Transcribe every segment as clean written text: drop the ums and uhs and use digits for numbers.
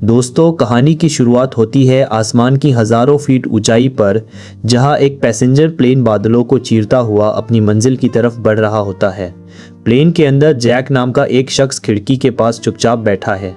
दोस्तों, कहानी की शुरुआत होती है आसमान की हज़ारों फीट ऊंचाई पर, जहां एक पैसेंजर प्लेन बादलों को चीरता हुआ अपनी मंजिल की तरफ बढ़ रहा होता है। प्लेन के अंदर जैक नाम का एक शख्स खिड़की के पास चुपचाप बैठा है।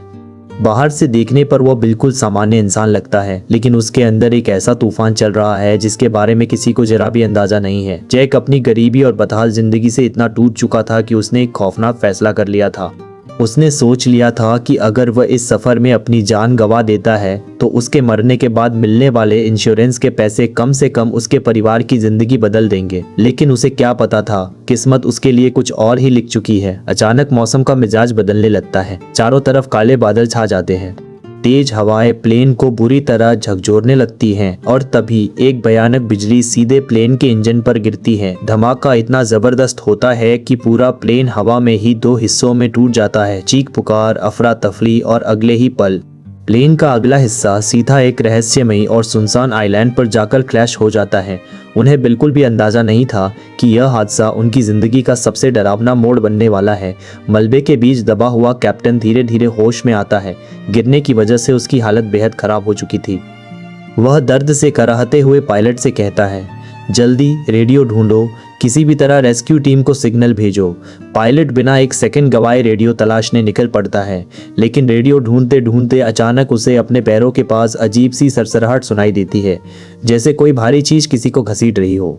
बाहर से देखने पर वह बिल्कुल सामान्य इंसान लगता है, लेकिन उसके अंदर एक ऐसा तूफान चल रहा है जिसके बारे में किसी को जरा भी अंदाजा नहीं है। जैक अपनी गरीबी और बदहाल जिंदगी से इतना टूट चुका था कि उसने एक खौफनाक फैसला कर लिया था। उसने सोच लिया था कि अगर वह इस सफ़र में अपनी जान गंवा देता है तो उसके मरने के बाद मिलने वाले इंश्योरेंस के पैसे कम से कम उसके परिवार की ज़िंदगी बदल देंगे। लेकिन उसे क्या पता था, किस्मत उसके लिए कुछ और ही लिख चुकी है। अचानक मौसम का मिजाज बदलने लगता है। चारों तरफ काले बादल छा जाते हैं। तेज हवाएं प्लेन को बुरी तरह झकझोरने लगती हैं और तभी एक भयानक बिजली सीधे प्लेन के इंजन पर गिरती है। धमाका इतना जबरदस्त होता है कि पूरा प्लेन हवा में ही दो हिस्सों में टूट जाता है। चीख पुकार, अफरा तफरी और अगले ही पल प्लेन का अगला हिस्सा सीधा एक रहस्यमयी और सुनसान आइलैंड पर जाकर क्रैश हो जाता है। उन्हें बिल्कुल भी अंदाज़ा नहीं था कि यह हादसा उनकी ज़िंदगी का सबसे डरावना मोड़ बनने वाला है। मलबे के बीच दबा हुआ कैप्टन धीरे धीरे होश में आता है। गिरने की वजह से उसकी हालत बेहद ख़राब हो चुकी थी। वह दर्द से कराहते हुए पायलट से कहता है, जल्दी रेडियो ढूंढो, किसी भी तरह रेस्क्यू टीम को सिग्नल भेजो। पायलट बिना एक सेकंड गवाए रेडियो तलाशने निकल पड़ता है, लेकिन रेडियो ढूंढते ढूंढते अचानक उसे अपने पैरों के पास अजीब सी सरसराहट सुनाई देती है, जैसे कोई भारी चीज किसी को घसीट रही हो।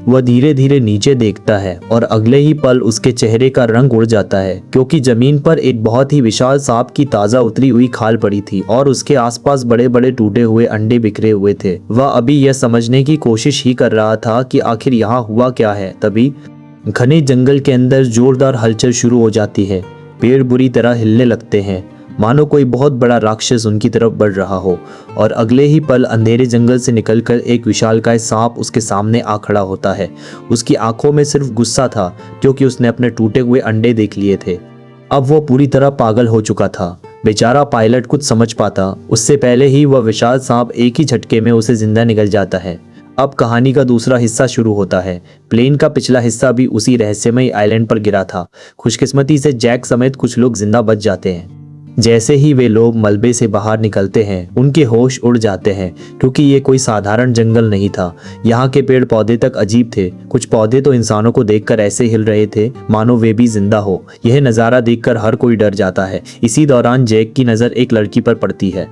वह धीरे धीरे नीचे देखता है और अगले ही पल उसके चेहरे का रंग उड़ जाता है, क्योंकि जमीन पर एक बहुत ही विशाल सांप की ताज़ा उतरी हुई खाल पड़ी थी और उसके आसपास बड़े बड़े टूटे हुए अंडे बिखरे हुए थे। वह अभी यह समझने की कोशिश ही कर रहा था कि आखिर यहाँ हुआ क्या है। तभी घने जंगल के अंदर जोरदार हलचल शुरू हो जाती है। पेड़ बुरी तरह हिलने लगते हैं, मानो कोई बहुत बड़ा राक्षस उनकी तरफ बढ़ रहा हो, और अगले ही पल अंधेरे जंगल से निकलकर एक विशालकाय सांप उसके सामने आ खड़ा होता है। उसकी आंखों में सिर्फ गुस्सा था, क्योंकि उसने अपने टूटे हुए अंडे देख लिए थे। अब वो पूरी तरह पागल हो चुका था। बेचारा पायलट कुछ समझ पाता उससे पहले ही वह विशाल सांप एक ही झटके में उसे जिंदा निगल जाता है। अब कहानी का दूसरा हिस्सा शुरू होता है। प्लेन का पिछला हिस्सा भी उसी रहस्यमयी आइलैंड पर गिरा था। खुशकिस्मती से जैक समेत कुछ लोग जिंदा बच जाते हैं। जैसे ही वे लोग मलबे से बाहर निकलते हैं, उनके होश उड़ जाते हैं, क्योंकि ये कोई साधारण जंगल नहीं था। यहाँ के पेड़ पौधे तक अजीब थे। कुछ पौधे तो इंसानों को देखकर ऐसे हिल रहे थे मानो वे भी जिंदा हो। यह नज़ारा देखकर हर कोई डर जाता है। इसी दौरान जैक की नज़र एक लड़की पर पड़ती है।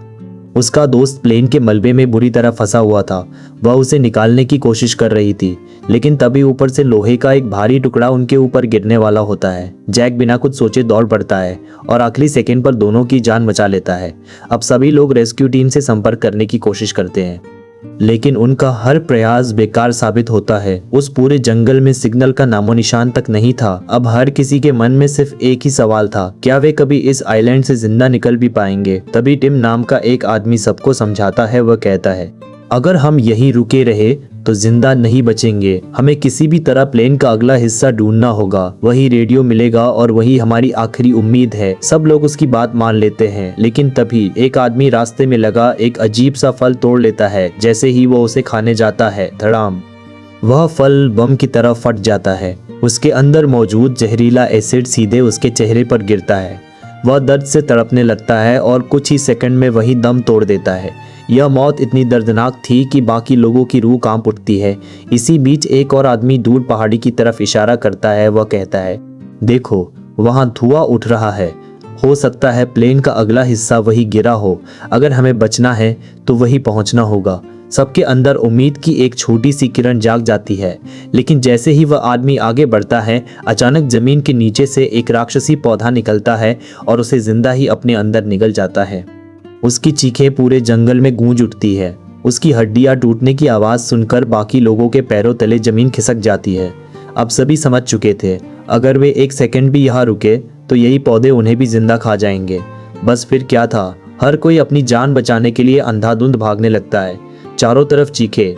उसका दोस्त प्लेन के मलबे में बुरी तरह फंसा हुआ था। वह उसे निकालने की कोशिश कर रही थी, लेकिन तभी ऊपर से लोहे का एक भारी टुकड़ा उनके ऊपर गिरने वाला होता है। जैक बिना कुछ सोचे दौड़ पड़ता है और आखिरी सेकंड पर दोनों की जान बचा लेता है। अब सभी लोग रेस्क्यू टीम से संपर्क करने की कोशिश करते हैं, लेकिन उनका हर प्रयास बेकार साबित होता है। उस पूरे जंगल में सिग्नल का नामो निशान तक नहीं था। अब हर किसी के मन में सिर्फ एक ही सवाल था, क्या वे कभी इस आइलैंड से जिंदा निकल भी पाएंगे। तभी टिम नाम का एक आदमी सबको समझाता है। वह कहता है, अगर हम यहीं रुके रहे तो जिंदा नहीं बचेंगे। हमें किसी भी तरह प्लेन का अगला हिस्सा ढूंढना होगा। वही रेडियो मिलेगा और वही हमारी आखिरी उम्मीद है। सब लोग उसकी बात मान लेते हैं, लेकिन तभी एक आदमी रास्ते में लगा एक अजीब सा फल तोड़ लेता है। जैसे ही वो उसे खाने जाता है, धड़ाम, वह फल बम की तरह फट जाता है। उसके अंदर मौजूद जहरीला एसिड सीधे उसके चेहरे पर गिरता है। वह दर्द से तड़पने लगता है और कुछ ही सेकंड में वही दम तोड़ देता है। यह मौत इतनी दर्दनाक थी कि बाकी लोगों की रूह कांप उठती है। इसी बीच एक और आदमी दूर पहाड़ी की तरफ इशारा करता है। वह कहता है, देखो वहाँ धुआं उठ रहा है। हो सकता है प्लेन का अगला हिस्सा वही गिरा हो। अगर हमें बचना है तो वही पहुँचना होगा। सबके अंदर उम्मीद की एक छोटी सी किरण जाग जाती है। लेकिन जैसे ही वह आदमी आगे बढ़ता है, अचानक जमीन के नीचे से एक राक्षसी पौधा निकलता है और उसे जिंदा ही अपने अंदर निगल जाता है। उसकी चीखें पूरे जंगल में गूंज उठती है। उसकी हड्डियां टूटने की आवाज़ सुनकर बाकी लोगों के पैरों तले जमीन खिसक जाती है। अब सभी समझ चुके थे, अगर वे एक सेकंड भी यहाँ रुके तो यही पौधे उन्हें भी जिंदा खा जाएंगे। बस फिर क्या था, हर कोई अपनी जान बचाने के लिए अंधाधुंध भागने लगता है। चारों तरफ चीखे,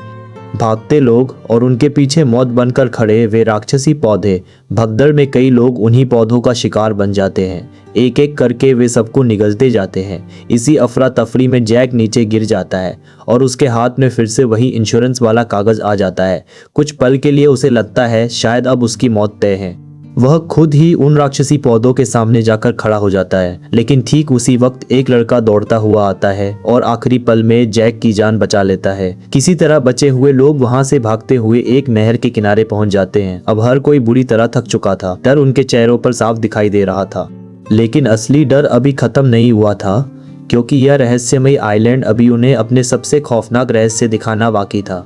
भागते लोग और उनके पीछे मौत बनकर खड़े वे राक्षसी पौधे। भगदड़ में कई लोग उन्हीं पौधों का शिकार बन जाते हैं। एक एक करके वे सबको निगलते जाते हैं। इसी अफरा तफरी में जैक नीचे गिर जाता है और उसके हाथ में फिर से वही इंश्योरेंस वाला कागज आ जाता है। कुछ पल के लिए उसे लगता है शायद अब उसकी मौत तय है। वह खुद ही उन राक्षसी पौधों के सामने जाकर खड़ा हो जाता है, लेकिन ठीक उसी वक्त एक लड़का दौड़ता हुआ आता है और आखिरी पल में जैक की जान बचा लेता है। किसी तरह बचे हुए लोग वहां से भागते हुए एक नहर के किनारे पहुंच जाते हैं। अब हर कोई बुरी तरह थक चुका था, डर उनके चेहरों पर साफ दिखाई दे रहा था। लेकिन असली डर अभी खत्म नहीं हुआ था, क्योंकि यह रहस्यमयी आइलैंड अभी उन्हें अपने सबसे खौफनाक रहस्य दिखाना बाकी था।